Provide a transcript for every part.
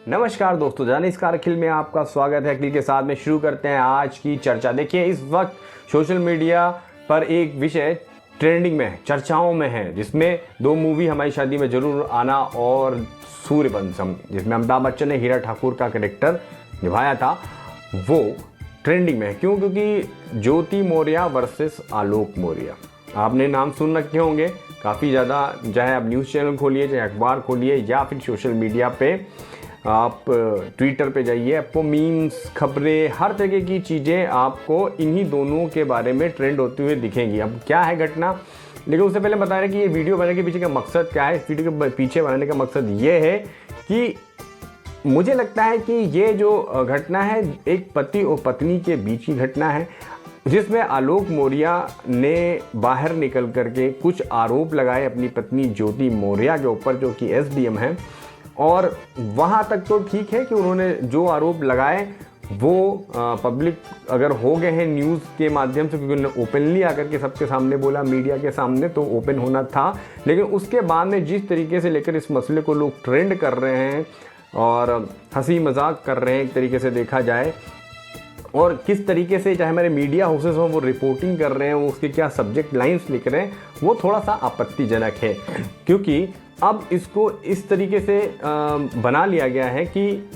नमस्कार दोस्तों, जाने इस अखिल में आपका स्वागत है। अखिल के साथ में शुरू करते हैं आज की चर्चा। देखिए, इस वक्त सोशल मीडिया पर एक विषय ट्रेंडिंग में है, चर्चाओं में है, जिसमें दो मूवी हमारी शादी में जरूर आना और सूर्यवंशम, जिसमें अमिताभ बच्चन ने हीरा ठाकुर का कैरेक्टर निभाया था, वो ट्रेंडिंग में है। क्यों? क्योंकि ज्योति मौर्य वर्सेस आलोक मौर्य, आपने नाम सुन रखे होंगे काफ़ी ज़्यादा। चाहे आप न्यूज़ चैनल खोलिए, चाहे अखबार खोलिए, या फिर सोशल मीडिया पे आप ट्विटर पे जाइए, आपको मीम्स, खबरें, हर तरह की चीज़ें आपको इन्हीं दोनों के बारे में ट्रेंड होती हुई दिखेंगी। अब क्या है घटना, लेकिन उससे पहले बता रहे कि ये वीडियो बनाने के पीछे का मकसद क्या है। इस वीडियो के पीछे बनाने का मकसद ये है कि मुझे लगता है कि ये जो घटना है एक पति और पत्नी के बीच की घटना है, जिसमें आलोक मौर्य ने बाहर निकल करके कुछ आरोप लगाए अपनी पत्नी ज्योति मौर्य के ऊपर, जो कि एसडीएम है। और वहाँ तक तो ठीक है कि उन्होंने जो आरोप लगाए वो पब्लिक अगर हो गए हैं न्यूज़ के माध्यम से, क्योंकि उन्होंने ओपनली आकर के सबके सामने बोला, मीडिया के सामने, तो ओपन होना था। लेकिन उसके बाद में जिस तरीके से लेकर इस मसले को लोग ट्रेंड कर रहे हैं और हंसी मजाक कर रहे हैं, एक तरीके से देखा जाए, और किस तरीके से चाहे हमारे मीडिया हाउसेस हों वो रिपोर्टिंग कर रहे हैं, वो उसके क्या सब्जेक्ट लाइंस लिख रहे हैं, वो थोड़ा सा आपत्तिजनक है। क्योंकि अब इसको इस तरीके से बना लिया गया है कि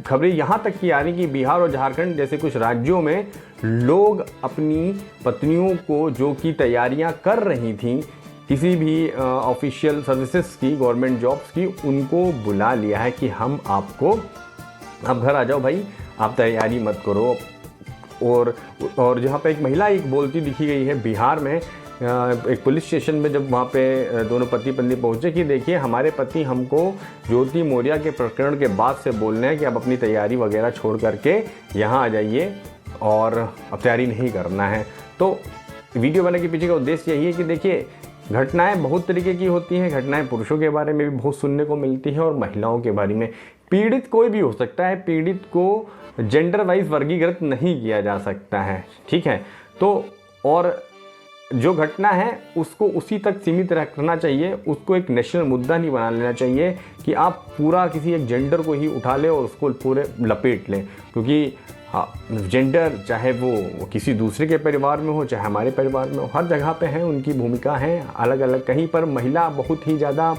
खबरें यहाँ तक की आ रही कि बिहार और झारखंड जैसे कुछ राज्यों में लोग अपनी पत्नियों को, जो कि तैयारियाँ कर रही थीं किसी भी ऑफिशियल सर्विसेज की, गवर्नमेंट जॉब्स की, उनको बुला लिया है कि हम आपको, आप घर आ जाओ भाई, आप तैयारी मत करो। और जहाँ पे एक महिला एक बोलती दिखी गई है बिहार में, एक पुलिस स्टेशन में, जब वहाँ पे दोनों पति पत्नी पहुँचे, कि देखिए हमारे पति हमको ज्योति मौर्य के प्रकरण के बाद से बोल रहे हैं कि अब अपनी तैयारी वगैरह छोड़ करके यहाँ आ जाइए और अब तैयारी नहीं करना है। तो वीडियो बनाने के पीछे का उद्देश्य यही है कि देखिए, घटनाएं बहुत तरीके की होती हैं। घटनाएं पुरुषों के बारे में भी बहुत सुनने को मिलती हैं और महिलाओं के बारे में। पीड़ित कोई भी हो सकता है, पीड़ित को जेंडर वाइज वर्गीकृत नहीं किया जा सकता है, ठीक है। तो और जो घटना है उसको उसी तक सीमित रखना चाहिए, उसको एक नेशनल मुद्दा नहीं बना लेना चाहिए कि आप पूरा किसी एक जेंडर को ही उठा लें और उसको पूरे लपेट लें। क्योंकि जेंडर चाहे वो किसी दूसरे के परिवार में हो, चाहे हमारे परिवार में हो, हर जगह पे है, उनकी भूमिका है अलग अलग। कहीं पर महिला बहुत ही ज़्यादा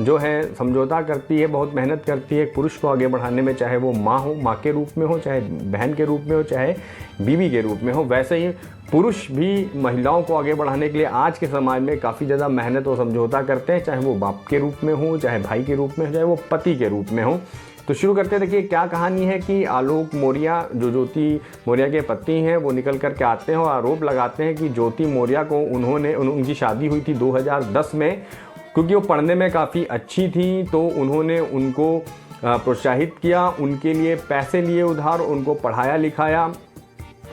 जो है समझौता करती है, बहुत मेहनत करती है पुरुष को आगे बढ़ाने में, चाहे वो माँ हो, माँ के रूप में हो, चाहे बहन के रूप में हो, चाहे बीवी के रूप में हो। वैसे ही पुरुष भी महिलाओं को आगे बढ़ाने के लिए आज के समाज में काफ़ी ज़्यादा मेहनत और समझौता करते हैं, चाहे वो बाप के रूप में हो, चाहे भाई के रूप में हो, चाहे वो पति के रूप में हो। तो शुरू करते हैं। देखिए क्या कहानी है कि आलोक मौर्य, जो ज्योति मौर्य के पति हैं, वो निकल करके आते हैं और आरोप लगाते हैं कि ज्योति मौर्य को उनकी शादी हुई थी 2010 में। क्योंकि वो पढ़ने में काफ़ी अच्छी थी, तो उन्होंने उनको प्रोत्साहित किया, उनके लिए पैसे लिए उधार, उनको पढ़ाया लिखाया।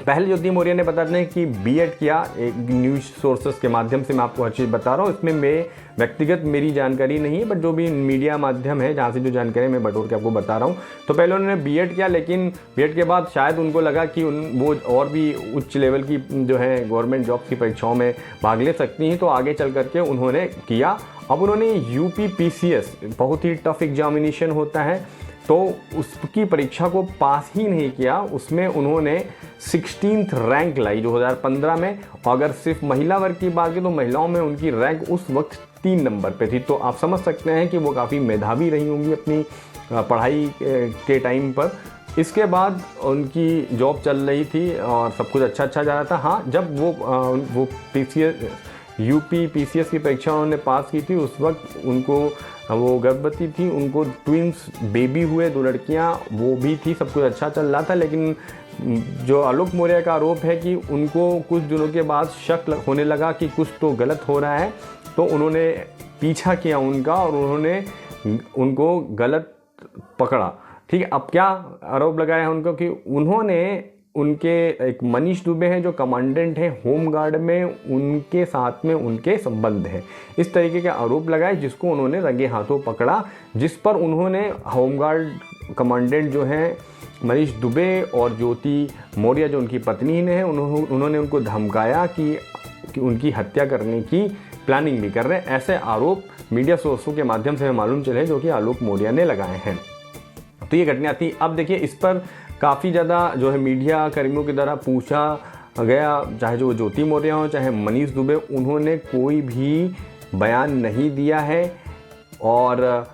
पहले ज्योति मौर्य ने बताते हैं कि बीएड किया, एक न्यूज़ सोर्सेस के माध्यम से मैं आपको हर चीज़ बता रहा हूँ, इसमें मैं व्यक्तिगत मेरी जानकारी नहीं है, बट जो भी मीडिया माध्यम है जहाँ से जो जानकारी मैं बटोर के आपको बता रहा हूँ। तो पहले उन्होंने बीएड किया, लेकिन बीएड के बाद शायद उनको लगा कि वो और भी उच्च लेवल की जो है गवर्नमेंट जॉब की परीक्षाओं में भाग ले सकती हैं, तो आगे चल करके उन्होंने किया। अब उन्होंने यूपीपीसीएस, बहुत ही टफ एग्जामिनेशन होता है, तो उसकी परीक्षा को पास ही नहीं किया। उसमें उन्होंने 16th रैंक लाई 2015 में। और अगर सिर्फ महिला वर्ग की बात की तो महिलाओं में उनकी रैंक उस वक्त 3 नंबर पे थी। तो आप समझ सकते हैं कि वो काफ़ी मेधावी रही होंगी अपनी पढ़ाई के टाइम पर। इसके बाद उनकी जॉब चल रही थी और सब कुछ अच्छा जा रहा था। हाँ, जब वो यूपीपीसीएस की परीक्षा उन्होंने पास की थी, उस वक्त उनको, वो गर्भवती थी, उनको ट्विंस बेबी हुए, 2 लड़कियां, वो भी थी, सब कुछ अच्छा चल रहा था। लेकिन जो आलोक मौर्य का आरोप है कि उनको कुछ दिनों के बाद शक होने लगा कि कुछ तो गलत हो रहा है, तो उन्होंने पीछा किया उनका और उन्होंने उनको गलत पकड़ा, ठीक है। अब क्या आरोप लगाया है उनको कि उन्होंने उनके, एक मनीष दुबे हैं जो कमांडेंट हैं होमगार्ड में, उनके साथ में उनके संबंध है, इस तरीके के आरोप लगाए, जिसको उन्होंने रंगे हाथों पकड़ा। जिस पर उन्होंने होमगार्ड कमांडेंट जो हैं मनीष दुबे और ज्योति मौर्य जो उनकी पत्नी ने है, उन्होंने उनको धमकाया कि उनकी हत्या करने की प्लानिंग भी कर रहे हैं। ऐसे आरोप मीडिया सोर्सों के माध्यम से हमें मालूम चले जो कि आलोक मौर्य ने लगाए हैं। तो ये घटना थी। अब देखिए इस पर काफ़ी ज़्यादा जो है मीडिया कर्मियों की तरह पूछा गया, चाहे जो ज्योति मौर्य हो चाहे मनीष दुबे, उन्होंने कोई भी बयान नहीं दिया है और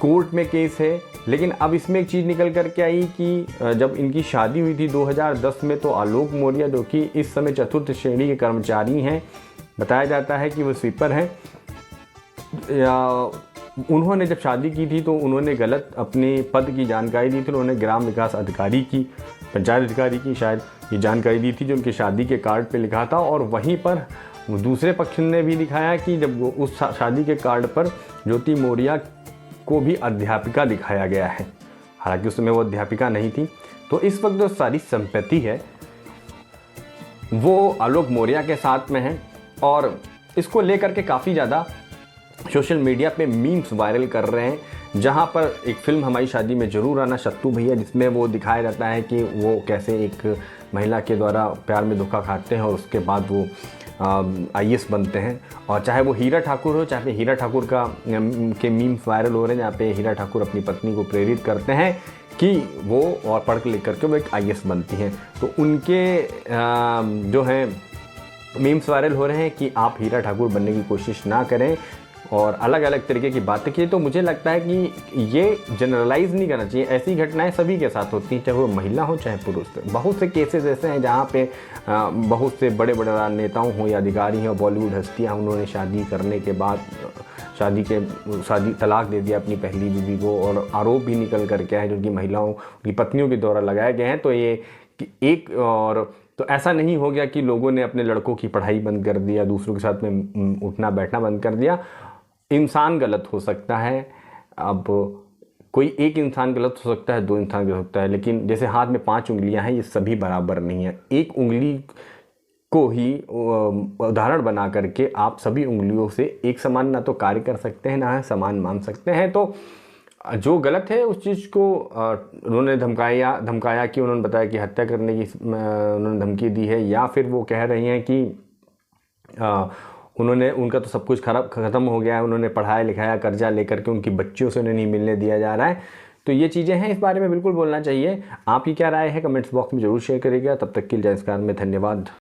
कोर्ट में केस है। लेकिन अब इसमें एक चीज़ निकल कर के आई कि जब इनकी शादी हुई थी 2010 में, तो आलोक मौर्य जो कि इस समय चतुर्थ श्रेणी के कर्मचारी हैं, बताया जाता है कि वो स्वीपर हैं, उन्होंने जब शादी की थी तो उन्होंने गलत अपने पद की जानकारी दी थी। उन्होंने ग्राम विकास अधिकारी की, पंचायत अधिकारी की शायद ये जानकारी दी थी जो उनकी शादी के कार्ड पे लिखा था। और वहीं पर दूसरे पक्ष ने भी दिखाया कि जब उस शादी के कार्ड पर ज्योति मौर्य को भी अध्यापिका दिखाया गया है, हालांकि उस समय वो अध्यापिका नहीं थी। तो इस वक्त जो सारी संपत्ति है वो आलोक मौर्य के साथ में है और इसको लेकर के काफ़ी ज़्यादा सोशल मीडिया पे मीम्स वायरल कर रहे हैं। जहां पर एक फ़िल्म हमारी शादी में ज़रूर आना, शत्रुघ्न भैया, जिसमें वो दिखाया जाता है कि वो कैसे एक महिला के द्वारा प्यार में धोखा खाते हैं और उसके बाद वो IAS बनते हैं। और चाहे वो हीरा ठाकुर हो, चाहे हीरा ठाकुर के मीम्स वायरल हो रहे हैं जहाँ पे हीरा ठाकुर अपनी पत्नी को प्रेरित करते हैं कि वो और पढ़ लिख करके वो एक IAS बनती हैं। तो उनके जो हैं मीम्स वायरल हो रहे हैं कि आप हीरा ठाकुर बनने की कोशिश ना करें और अलग अलग तरीके की बातें की। तो मुझे लगता है कि ये जनरलाइज नहीं करना चाहिए। ऐसी घटनाएं सभी के साथ होती हैं, चाहे वो महिला हो चाहे पुरुष। बहुत से केसेस ऐसे हैं जहाँ पे बहुत से बड़े बड़े राजनेताओं हों या अधिकारी हों, बॉलीवुड हस्तियाँ, उन्होंने शादी करने के बाद शादी तलाक दे दिया अपनी पहली बीवी को और आरोप भी निकल कर के आए जो उनकी महिलाओं, उनकी पत्नियों के द्वारा लगाए गए हैं। तो ये एक और तो ऐसा नहीं हो गया कि लोगों ने अपने लड़कों की पढ़ाई बंद कर दिया, दूसरों के साथ में उठना बैठना बंद कर दिया। इंसान गलत हो सकता है, अब कोई एक इंसान गलत हो सकता है, 2 इंसान गलत हो सकता है, लेकिन जैसे हाथ में 5 उंगलियां हैं, ये सभी बराबर नहीं है। एक उंगली को ही उदाहरण बना करके आप सभी उंगलियों से एक समान ना तो कार्य कर सकते हैं ना समान मान सकते हैं। तो जो गलत है उस चीज़ को उन्होंने धमकाया कि उन्होंने बताया कि हत्या करने की उन्होंने धमकी दी है, या फिर वो कह रही हैं कि उनका तो सब कुछ ख़त्म हो गया है, उन्होंने पढ़ाया लिखाया, कर्जा लेकर के उनकी बच्चियों से उन्हें नहीं मिलने दिया जा रहा है। तो ये चीज़ें हैं, इस बारे में बिल्कुल बोलना चाहिए। आपकी क्या राय है कमेंट्स बॉक्स में ज़रूर शेयर करिएगा। तब तक के लिए इस कार में धन्यवाद।